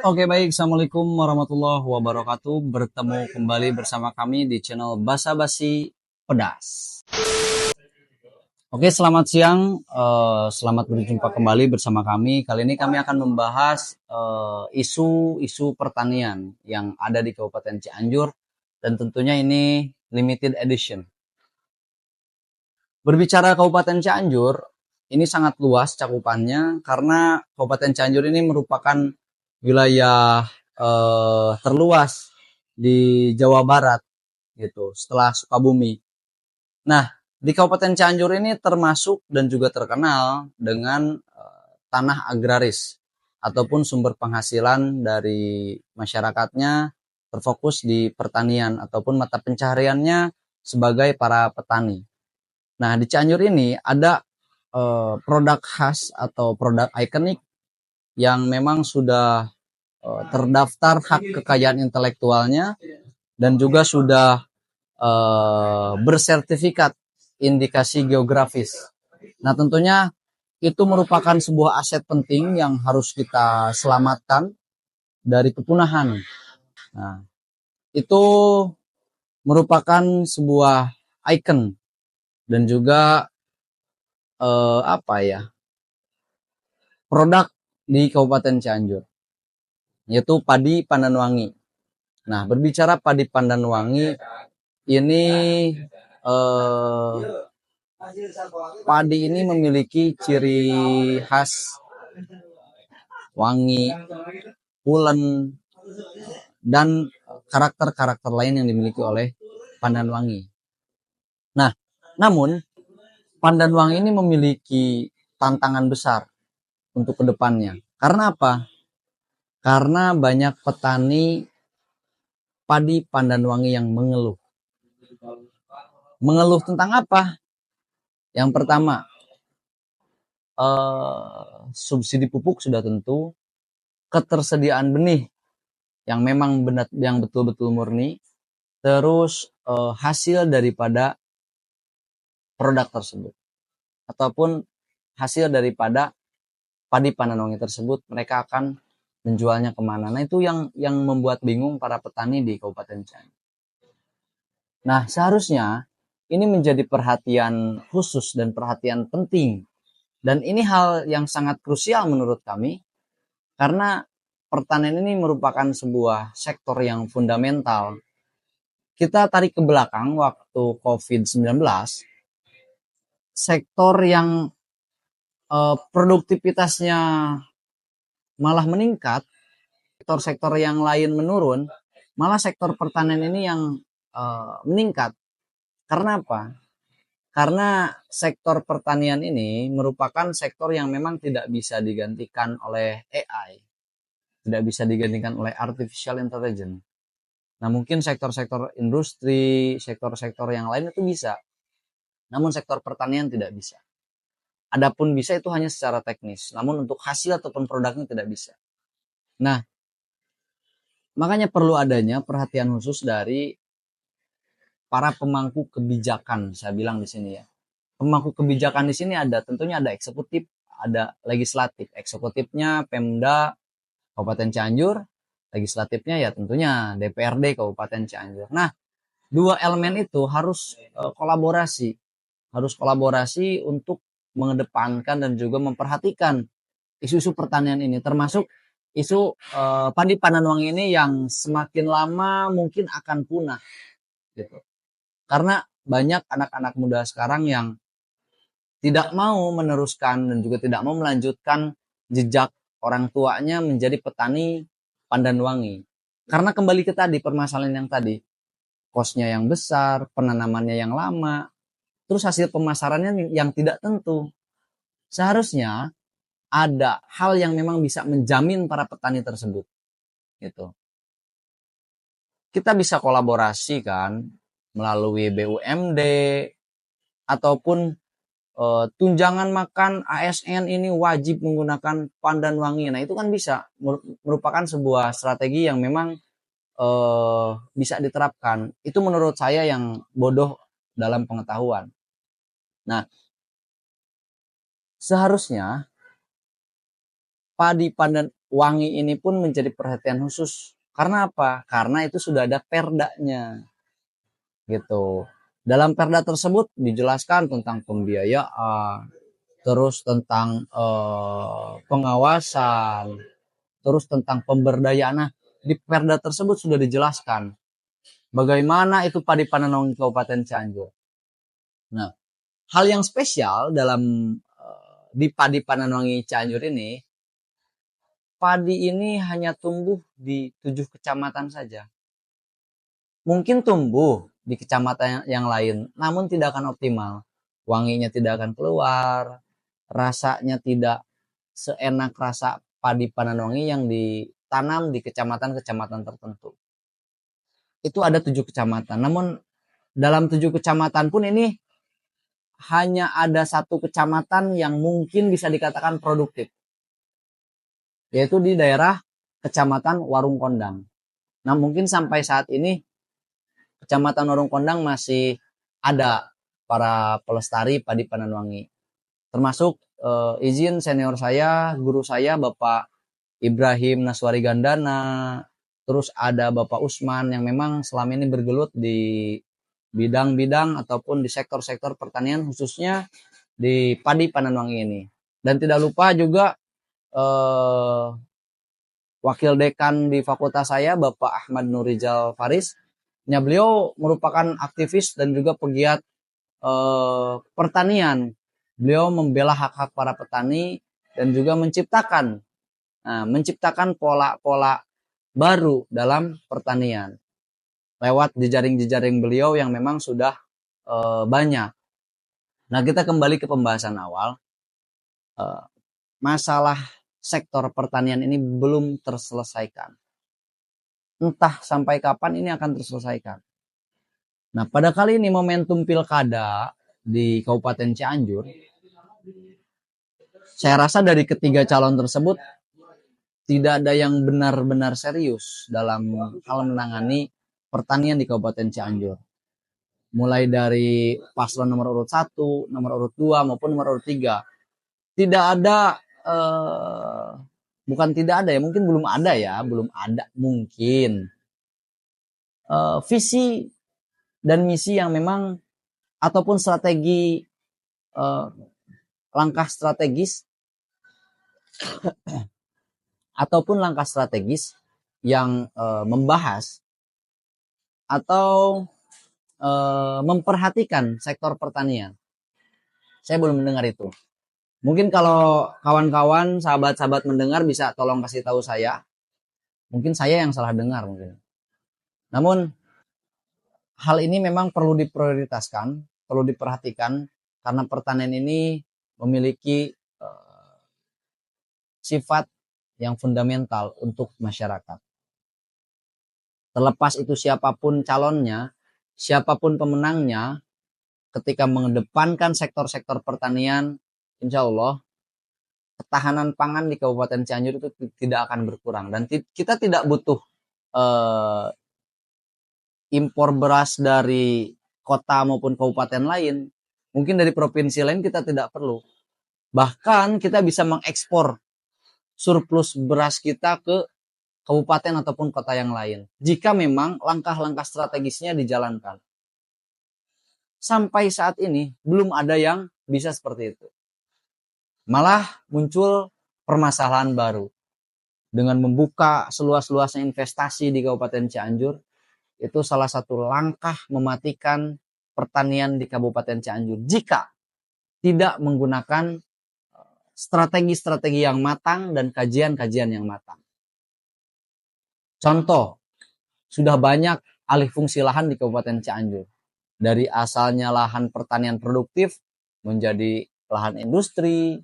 Oke baik, Assalamualaikum warahmatullahi wabarakatuh. Bertemu kembali bersama kami di channel Basa Basi Pedas. Oke, selamat siang. Selamat berjumpa kembali bersama kami. Kali ini kami akan membahas isu-isu pertanian yang ada di Kabupaten Cianjur dan tentunya ini limited edition. Berbicara Kabupaten Cianjur, ini sangat luas cakupannya karena Kabupaten Cianjur ini merupakan wilayah terluas di Jawa Barat gitu, setelah Sukabumi. Nah, di Kabupaten Cianjur ini termasuk dan juga terkenal dengan tanah agraris ataupun sumber penghasilan dari masyarakatnya terfokus di pertanian ataupun mata pencahariannya sebagai para petani. Nah, di Cianjur ini ada produk khas atau produk ikonik yang memang sudah terdaftar hak kekayaan intelektualnya dan juga sudah bersertifikat indikasi geografis. Nah, tentunya itu merupakan sebuah aset penting yang harus kita selamatkan dari kepunahan. Nah, itu merupakan sebuah ikon dan juga apa ya, produk di Kabupaten Cianjur, yaitu padi pandan wangi. Nah, berbicara padi pandan wangi, ini eh, padi ini memiliki ciri khas wangi, pulen, dan karakter-karakter lain yang dimiliki oleh pandan wangi. Nah, namun pandan wangi ini memiliki tantangan besar untuk kedepannya. Karena apa? Karena banyak petani padi pandan wangi yang mengeluh. Mengeluh tentang apa? Yang pertama, subsidi pupuk sudah tentu, ketersediaan benih yang memang benar, yang betul-betul murni, terus hasil daripada produk tersebut ataupun hasil daripada padi pandan wangi tersebut, mereka akan menjualnya kemana. Nah, itu yang membuat bingung para petani di Kabupaten Cianjur. Nah, seharusnya ini menjadi perhatian khusus dan perhatian penting. Dan ini hal yang sangat krusial menurut kami, karena pertanian ini merupakan sebuah sektor yang fundamental. Kita tarik ke belakang waktu COVID-19, sektor yang produktivitasnya malah meningkat, sektor-sektor yang lain menurun, malah sektor pertanian ini yang meningkat. Karena apa? Karena sektor pertanian ini merupakan sektor yang memang tidak bisa digantikan oleh AI, tidak bisa digantikan oleh artificial intelligence. Nah, mungkin sektor-sektor industri, sektor-sektor yang lain itu bisa, namun sektor pertanian tidak bisa. Adapun bisa itu hanya secara teknis, namun untuk hasil ataupun produknya tidak bisa. Nah, makanya perlu adanya perhatian khusus dari para pemangku kebijakan, saya bilang di sini ya. Pemangku kebijakan di sini ada, tentunya ada eksekutif, ada legislatif. Eksekutifnya Pemda Kabupaten Cianjur, legislatifnya ya tentunya DPRD Kabupaten Cianjur. Nah, dua elemen itu harus kolaborasi untuk mengedepankan dan juga memperhatikan isu-isu pertanian ini, termasuk isu padi pandan wangi ini yang semakin lama mungkin akan punah gitu. Karena banyak anak-anak muda sekarang yang tidak mau meneruskan dan juga tidak mau melanjutkan jejak orang tuanya menjadi petani pandan wangi. Karena kembali ke tadi, permasalahan yang tadi, kosnya yang besar, penanamannya yang lama, terus hasil pemasarannya yang tidak tentu. Seharusnya ada hal yang memang bisa menjamin para petani tersebut gitu. Kita bisa kolaborasi kan melalui BUMD ataupun tunjangan makan ASN ini wajib menggunakan pandan wangi. Nah, itu kan bisa merupakan sebuah strategi yang memang bisa diterapkan. Itu menurut saya yang bodoh dalam pengetahuan. Nah, seharusnya padi pandan Wangi ini pun menjadi perhatian khusus. Karena apa? Karena itu sudah ada perdanya. Gitu. Dalam perda tersebut dijelaskan tentang pembiayaan, terus tentang pengawasan, terus tentang pemberdayaan. Nah, di perda tersebut sudah dijelaskan bagaimana itu padi panen Kabupaten Cianjur. Nah, hal yang spesial dalam di padi Pananwangi Cianjur ini, padi ini hanya tumbuh di 7 kecamatan saja. Mungkin tumbuh di kecamatan yang lain, namun tidak akan optimal. Wanginya tidak akan keluar, rasanya tidak seenak rasa padi Pananwangi yang ditanam di kecamatan-kecamatan tertentu. Itu ada 7 kecamatan, namun dalam 7 kecamatan pun ini hanya ada 1 kecamatan yang mungkin bisa dikatakan produktif, yaitu di daerah Kecamatan Warung Kondang. Nah, mungkin sampai saat ini Kecamatan Warung Kondang masih ada para pelestari padi Pananwangi. Termasuk izin senior saya, guru saya Bapak Ibrahim Naswari Gandana, terus ada Bapak Usman yang memang selama ini bergelut di bidang-bidang ataupun di sektor-sektor pertanian khususnya di padi Pananwangi ini. Dan tidak lupa juga wakil dekan di fakultas saya Bapak Ahmad Nurijal Faris. Beliau merupakan aktivis dan juga pegiat pertanian. Beliau membela hak-hak para petani dan juga menciptakan pola-pola baru dalam pertanian lewat jejaring-jejaring beliau yang memang sudah banyak. Nah, kita kembali ke pembahasan awal. Masalah sektor pertanian ini belum terselesaikan. Entah sampai kapan ini akan terselesaikan. Nah, pada kali ini momentum pilkada di Kabupaten Cianjur, saya rasa dari ketiga calon tersebut tidak ada yang benar-benar serius dalam hal menangani pertanian di Kabupaten Cianjur. Mulai dari paslon nomor urut 1, nomor urut 2 maupun nomor urut 3. Tidak ada bukan tidak ada ya, mungkin belum ada mungkin visi dan misi yang memang ataupun strategi langkah strategis ataupun langkah strategis yang membahas atau memperhatikan sektor pertanian. Saya belum mendengar itu. Mungkin kalau kawan-kawan, sahabat-sahabat mendengar bisa tolong kasih tahu saya. Mungkin saya yang salah dengar mungkin. Namun hal ini memang perlu diprioritaskan, perlu diperhatikan karena pertanian ini memiliki sifat yang fundamental untuk masyarakat. Terlepas itu siapapun calonnya, siapapun pemenangnya, ketika mengedepankan sektor-sektor pertanian, insya Allah ketahanan pangan di Kabupaten Cianjur itu tidak akan berkurang. Dan kita tidak butuh impor beras dari kota maupun kabupaten lain. Mungkin dari provinsi lain kita tidak perlu. Bahkan kita bisa mengekspor surplus beras kita ke kabupaten ataupun kota yang lain. Jika memang langkah-langkah strategisnya dijalankan. Sampai saat ini belum ada yang bisa seperti itu. Malah muncul permasalahan baru. Dengan membuka seluas-luasnya investasi di Kabupaten Cianjur, itu salah satu langkah mematikan pertanian di Kabupaten Cianjur. Jika tidak menggunakan strategi-strategi yang matang dan kajian-kajian yang matang. Contoh, sudah banyak alih fungsi lahan di Kabupaten Cianjur. Dari asalnya lahan pertanian produktif menjadi lahan industri,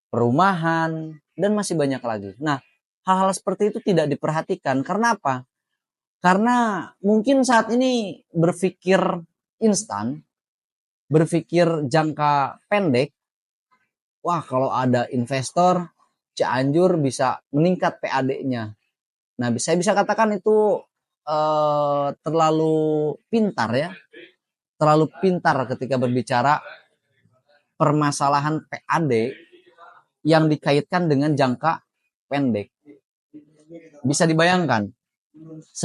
perumahan, dan masih banyak lagi. Nah, hal-hal seperti itu tidak diperhatikan. Karena apa? Karena mungkin saat ini berpikir instan, berpikir jangka pendek. Wah, kalau ada investor, Cianjur bisa meningkat PAD-nya. Nah, saya bisa katakan itu terlalu pintar ya. Terlalu pintar ketika berbicara permasalahan PAD yang dikaitkan dengan jangka pendek. Bisa dibayangkan 10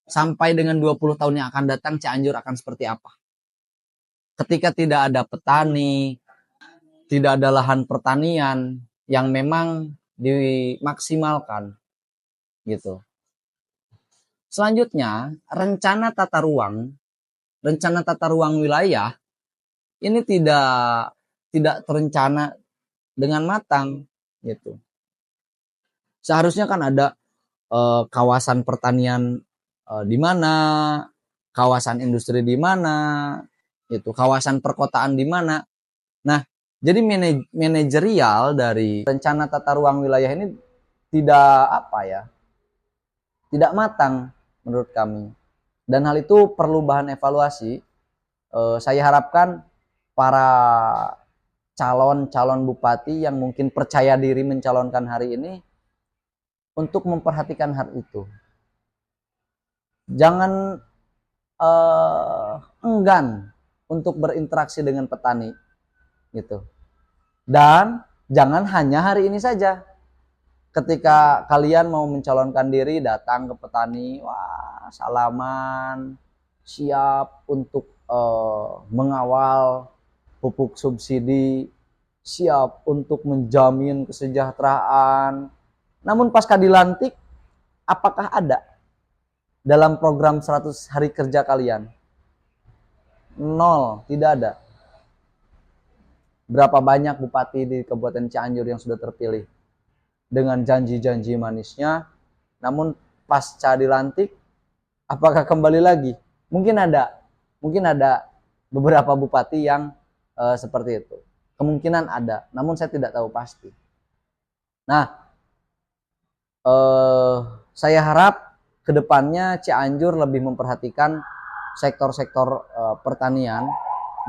sampai dengan 20 tahun yang akan datang Cianjur akan seperti apa? Ketika tidak ada petani, tidak ada lahan pertanian yang memang dimaksimalkan gitu. Selanjutnya, rencana tata ruang wilayah ini tidak terencana dengan matang gitu. Seharusnya kan ada kawasan pertanian di mana, kawasan industri di mana, gitu, kawasan perkotaan di mana. Nah, jadi manajerial dari rencana tata ruang wilayah ini tidak matang menurut kami. Dan hal itu perlu bahan evaluasi. Saya harapkan para calon bupati yang mungkin percaya diri mencalonkan hari ini untuk memperhatikan hal itu. Jangan enggan untuk berinteraksi dengan petani gitu. Dan jangan hanya hari ini saja. Ketika kalian mau mencalonkan diri, datang ke petani, wah, salaman, siap untuk mengawal pupuk subsidi, siap untuk menjamin kesejahteraan. Namun pasca dilantik, apakah ada dalam program 100 hari kerja kalian? Nol, tidak ada. Berapa banyak bupati di Kabupaten Cianjur yang sudah terpilih dengan janji-janji manisnya, namun pasca dilantik, apakah kembali lagi? Mungkin ada beberapa bupati yang seperti itu. Kemungkinan ada, namun saya tidak tahu pasti. Nah, saya harap kedepannya Cianjur lebih memperhatikan sektor-sektor pertanian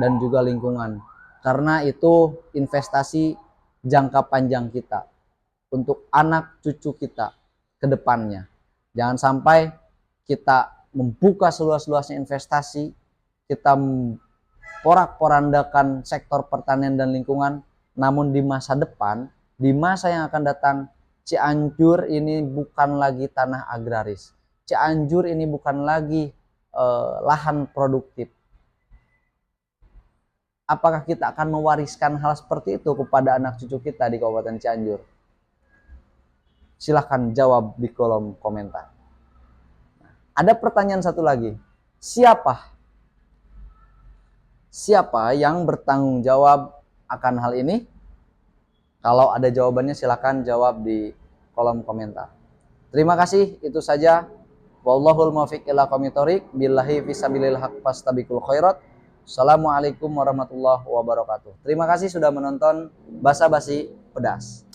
dan juga lingkungan, karena itu investasi jangka panjang kita untuk anak cucu kita ke depannya. Jangan sampai kita membuka seluas-luasnya investasi, kita porak-porandakan sektor pertanian dan lingkungan, namun di masa depan, di masa yang akan datang, Cianjur ini bukan lagi tanah agraris. Cianjur ini bukan lagi lahan produktif. Apakah kita akan mewariskan hal seperti itu kepada anak cucu kita di Kabupaten Cianjur? Silahkan jawab di kolom komentar. Ada pertanyaan satu lagi. Siapa yang bertanggung jawab akan hal ini? Kalau ada jawabannya silahkan jawab di kolom komentar. Terima kasih, itu saja. Wallahul muwaffiq ila aqwamit thoriq. Billahi fisabilil haq fastabiqul khairat. Assalamualaikum warahmatullahi wabarakatuh. Terima kasih sudah menonton Basa Basi Pedas.